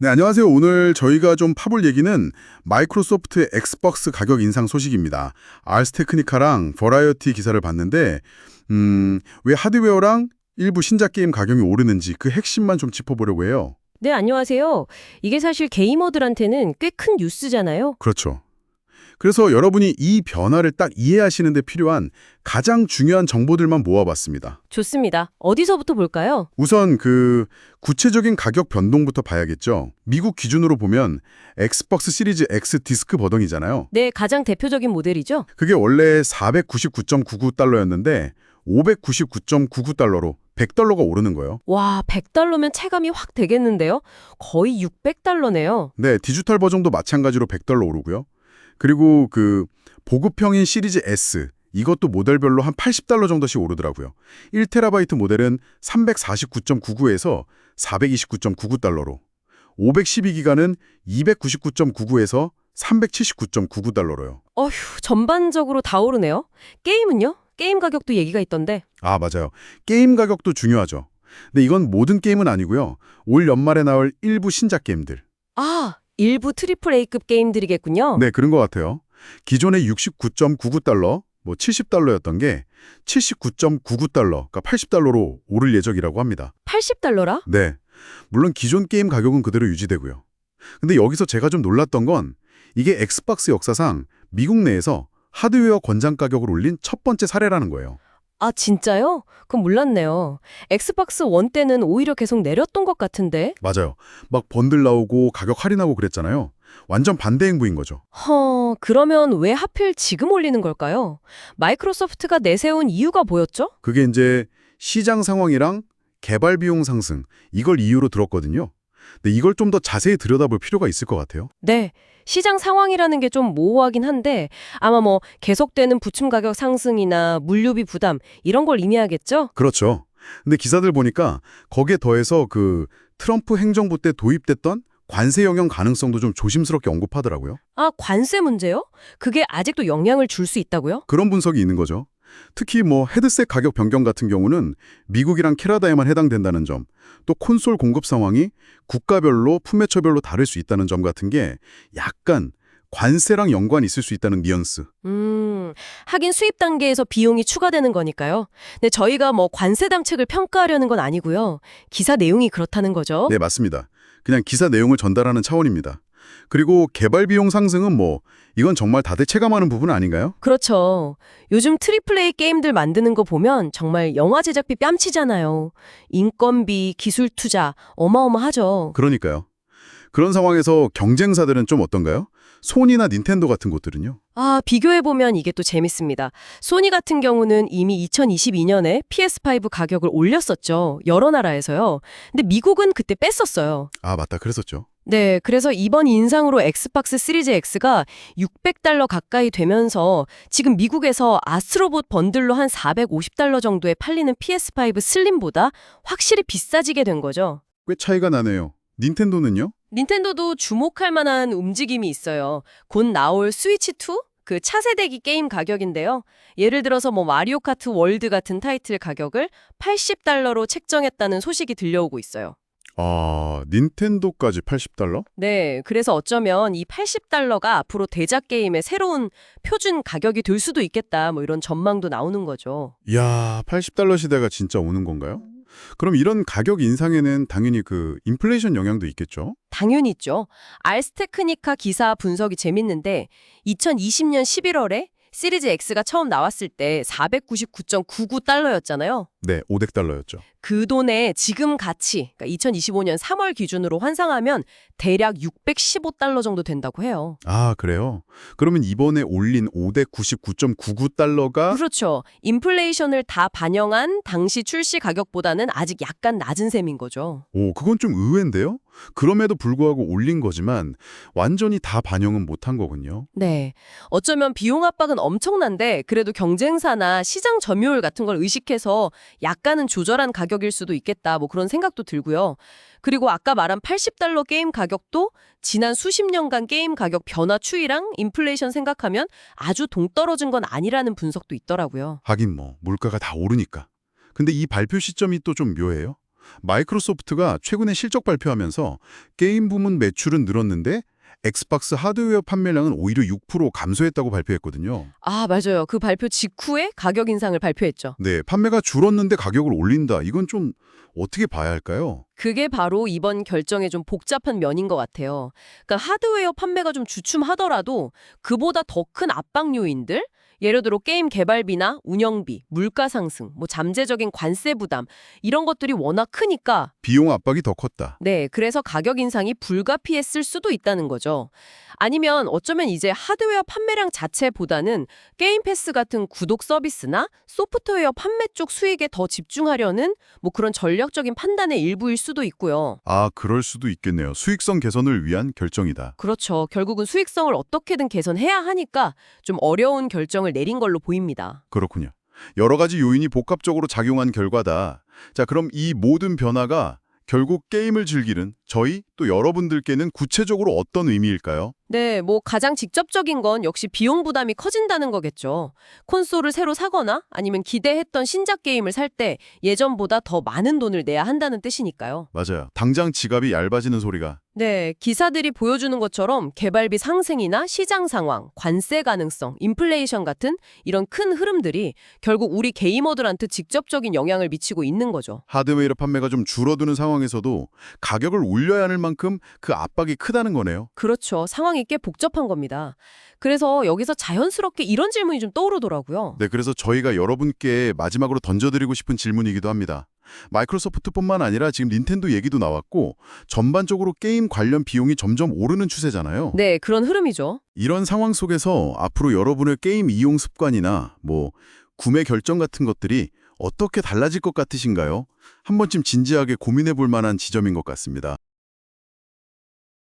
네, 안녕하세요. 오늘 저희가 좀 파볼 얘기는 마이크로소프트의 엑스박스 가격 인상 소식입니다. 아스 테크니카랑 버라이어티 기사를 봤는데 왜 하드웨어랑 일부 신작 게임 가격이 오르는지 그 핵심만 좀 짚어보려고 해요. 네, 안녕하세요. 이게 사실 게이머들한테는 꽤 큰 뉴스잖아요. 그렇죠. 그래서 여러분이 이 변화를 딱 이해하시는 데 필요한 가장 중요한 정보들만 모아봤습니다. 좋습니다. 어디서부터 볼까요? 우선 구체적인 가격 변동부터 봐야겠죠. 미국 기준으로 보면 엑스박스 시리즈 X 디스크 버전이잖아요. 네, 가장 대표적인 모델이죠. 그게 원래 499.99달러였는데 599.99달러로 100달러가 오르는 거예요. 와, 100달러면 체감이 확 되겠는데요? 거의 600달러네요. 네, 디지털 버전도 마찬가지로 100달러 오르고요. 그리고 보급형인 시리즈 S, 이것도 모델별로 한 80달러 정도씩 오르더라고요. 1TB 모델은 349.99에서 429.99달러로, 512기가는 299.99에서 379.99달러로요. 어휴, 전반적으로 다 오르네요. 게임은요? 게임 가격도 얘기가 있던데. 아, 맞아요. 게임 가격도 중요하죠. 근데 이건 모든 게임은 아니고요. 올 연말에 나올 일부 신작 게임들. 아, 일부 트리플 A급 게임들이겠군요. 네, 그런 것 같아요. 기존의 69.99달러, 70달러였던 게 79.99달러, 그러니까 80달러로 오를 예정이라고 합니다. 80달러라? 네, 물론 기존 게임 가격은 그대로 유지되고요. 근데 여기서 제가 좀 놀랐던 건 이게 엑스박스 역사상 미국 내에서 하드웨어 권장 가격을 올린 첫 번째 사례라는 거예요. 아, 진짜요? 그건 몰랐네요. 엑스박스 원 때는 오히려 계속 내렸던 것 같은데. 맞아요. 막 번들 나오고 가격 할인하고 그랬잖아요. 완전 반대 행보인 거죠. 그러면 왜 하필 지금 올리는 걸까요? 마이크로소프트가 내세운 이유가 뭐였죠? 그게 이제 시장 상황이랑 개발 비용 상승, 이걸 이유로 들었거든요. 근데 이걸 좀 더 자세히 들여다볼 필요가 있을 것 같아요. 네, 시장 상황이라는 게 좀 모호하긴 한데 아마 뭐 계속되는 부품 가격 상승이나 물류비 부담 이런 걸 의미하겠죠? 그렇죠. 근데 기사들 보니까 거기에 더해서 트럼프 행정부 때 도입됐던 관세 영향 가능성도 좀 조심스럽게 언급하더라고요. 아, 관세 문제요? 그게 아직도 영향을 줄 수 있다고요? 그런 분석이 있는 거죠. 특히 헤드셋 가격 변경 같은 경우는 미국이랑 캐나다에만 해당된다는 점, 또 콘솔 공급 상황이 국가별로 품매처별로 다를 수 있다는 점 같은 게 약간 관세랑 연관이 있을 수 있다는 뉘앙스. 하긴 수입 단계에서 비용이 추가되는 거니까요. 근데 저희가 뭐 관세 담책을 평가하려는 건 아니고요. 기사 내용이 그렇다는 거죠. 네, 맞습니다. 그냥 기사 내용을 전달하는 차원입니다. 그리고 개발 비용 상승은 이건 정말 다들 체감하는 부분 아닌가요? 그렇죠. 요즘 트리플 A 게임들 만드는 거 보면 정말 영화 제작비 뺨치잖아요. 인건비, 기술 투자 어마어마하죠. 그러니까요. 그런 상황에서 경쟁사들은 좀 어떤가요? 소니나 닌텐도 같은 곳들은요? 아, 비교해보면 이게 또 재밌습니다. 소니 같은 경우는 이미 2022년에 PS5 가격을 올렸었죠. 여러 나라에서요. 근데 미국은 그때 뺐었어요. 아, 맞다. 그랬었죠. 네, 그래서 이번 인상으로 엑스박스 시리즈 X가 600달러 가까이 되면서 지금 미국에서 아스트로봇 번들로 한 450달러 정도에 팔리는 PS5 슬림보다 확실히 비싸지게 된 거죠. 꽤 차이가 나네요. 닌텐도는요? 닌텐도도 주목할 만한 움직임이 있어요. 곧 나올 스위치2? 그 차세대기 게임 가격인데요. 예를 들어서 뭐 마리오 카트 월드 같은 타이틀 가격을 80달러로 책정했다는 소식이 들려오고 있어요. 아, 닌텐도까지 80달러? 네, 그래서 어쩌면 이 80달러가 앞으로 대작 게임의 새로운 표준 가격이 될 수도 있겠다, 뭐 이런 전망도 나오는 거죠. 이야, 80달러 시대가 진짜 오는 건가요? 그럼 이런 가격 인상에는 당연히 인플레이션 영향도 있겠죠? 당연히 있죠. 알스테크니카 기사 분석이 재밌는데 2020년 11월에 시리즈 X가 처음 나왔을 때 499.99달러였잖아요. 네, 500달러였죠. 그 돈의 지금 가치, 그러니까 2025년 3월 기준으로 환산하면 대략 615달러 정도 된다고 해요. 아, 그래요? 그러면 이번에 올린 599.99달러가 그렇죠. 인플레이션을 다 반영한 당시 출시 가격보다는 아직 약간 낮은 셈인 거죠. 그건 좀 의외인데요? 그럼에도 불구하고 올린 거지만 완전히 다 반영은 못한 거군요. 네. 어쩌면 비용 압박은 엄청난데 그래도 경쟁사나 시장 점유율 같은 걸 의식해서 약간은 조절한 가격일 수도 있겠다. 뭐 그런 생각도 들고요. 그리고 아까 말한 80달러 게임 가격도 지난 수십 년간 게임 가격 변화 추이랑 인플레이션 생각하면 아주 동떨어진 건 아니라는 분석도 있더라고요. 하긴 물가가 다 오르니까. 근데 이 발표 시점이 또 좀 묘해요. 마이크로소프트가 최근에 실적 발표하면서 게임 부문 매출은 늘었는데 엑스박스 하드웨어 판매량은 오히려 6% 감소했다고 발표했거든요. 아, 맞아요. 그 발표 직후에 가격 인상을 발표했죠. 네, 판매가 줄었는데 가격을 올린다. 이건 좀 어떻게 봐야 할까요? 그게 바로 이번 결정의 좀 복잡한 면인 것 같아요. 그러니까 하드웨어 판매가 좀 주춤하더라도 그보다 더 큰 압박 요인들? 예를 들어 게임 개발비나 운영비, 물가 상승, 뭐 잠재적인 관세 부담 이런 것들이 워낙 크니까 비용 압박이 더 컸다. 네, 그래서 가격 인상이 불가피했을 수도 있다는 거죠. 아니면 어쩌면 이제 하드웨어 판매량 자체보다는 게임 패스 같은 구독 서비스나 소프트웨어 판매 쪽 수익에 더 집중하려는 뭐 그런 전략적인 판단의 일부일 수도 있고요. 아, 그럴 수도 있겠네요. 수익성 개선을 위한 결정이다. 그렇죠. 결국은 수익성을 어떻게든 개선해야 하니까 좀 어려운 결정을 내린 걸로 보입니다. 그렇군요. 여러 가지 요인이 복합적으로 작용한 결과다. 자, 그럼 이 모든 변화가 결국 게임을 즐기는 저희 또 여러분들께는 구체적으로 어떤 의미일까요? 네, 뭐 가장 직접적인 건 역시 비용 부담이 커진다는 거겠죠. 콘솔을 새로 사거나 아니면 기대했던 신작 게임을 살 때 예전보다 더 많은 돈을 내야 한다는 뜻이니까요. 맞아요. 당장 지갑이 얇아지는 소리가. 네, 기사들이 보여주는 것처럼 개발비 상승이나 시장 상황, 관세 가능성, 인플레이션 같은 이런 큰 흐름들이 결국 우리 게이머들한테 직접적인 영향을 미치고 있는 거죠. 하드웨어 판매가 좀 줄어드는 상황에서도 가격을 올려야 하는 만큼 그 압박이 크다는 거네요. 그렇죠. 상황이 꽤 복잡한 겁니다. 그래서 여기서 자연스럽게 이런 질문이 좀 떠오르더라고요. 네, 그래서 저희가 여러분께 마지막으로 던져드리고 싶은 질문이기도 합니다. 마이크로소프트뿐만 아니라 지금 닌텐도 얘기도 나왔고 전반적으로 게임 관련 비용이 점점 오르는 추세잖아요. 네, 그런 흐름이죠. 이런 상황 속에서 앞으로 여러분의 게임 이용 습관이나 뭐 구매 결정 같은 것들이 어떻게 달라질 것 같으신가요? 한 번쯤 진지하게 고민해 볼 만한 지점인 것 같습니다.